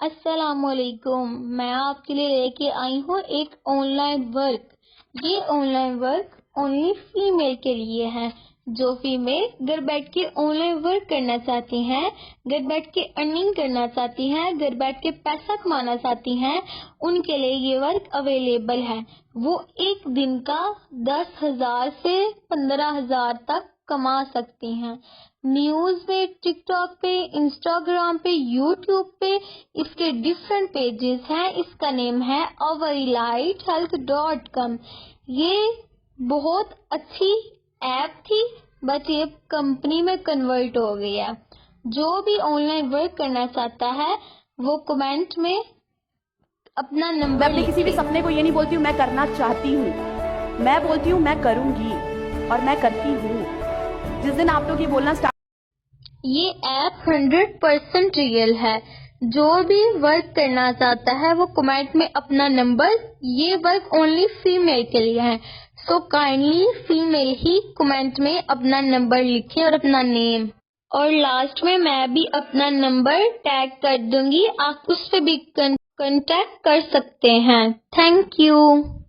السلام علیکم، میں آپ کے لیے لے کے آئی ہوں ایک آن لائن ورک۔ یہ online work only female کے لیے ہے۔ جو فیمیل گھر بیٹھ کے آن لائن ورک کرنا چاہتی ہیں، گھر بیٹھ کے ارننگ کرنا چاہتی ہیں، گھر بیٹھ کے پیسہ کمانا چاہتی ہیں، ان کے لیے یہ ورک اویلیبل ہے۔ وہ ایک دن کا 10,000 سے 15,000 تک کما سکتی ہیں۔ نیوز پہ، ٹک ٹاک پہ، انسٹاگرام پہ، یوٹیوب پہ اس کے ڈفرینٹ پیجز ہیں۔ اس کا نیم ہے overlightHealth.com۔ یہ بہت اچھی ایپ تھی بٹ یہ کمپنی میں کنورٹ ہو گئی ہے۔ جو بھی آن لائن ورک کرنا چاہتا ہے وہ کمنٹ میں اپنا میں نمبر اپنے کسی بھی لکھے۔ سپنے کو یہ نہیں بولتی ہوں میں کرنا چاہتی ہوں، میں بولتی ہوں میں کروں گی اور میں کرتی ہوں۔ جس دن آپ لوگ یہ بولنا یہ ایپ 100% ریئل ہے۔ جو بھی ورک کرنا چاہتا ہے وہ کمنٹ میں اپنا نمبر، یہ ورک اونلی فیمیل کے لیے ہے، سو کائنڈلی فیمیل ہی کمنٹ میں اپنا نمبر لکھے اور اپنا نیم، اور لاسٹ میں بھی اپنا نمبر ٹیگ کر دوں گی، آپ اس سے بھی کانٹیکٹ کر سکتے ہیں۔ Thank you.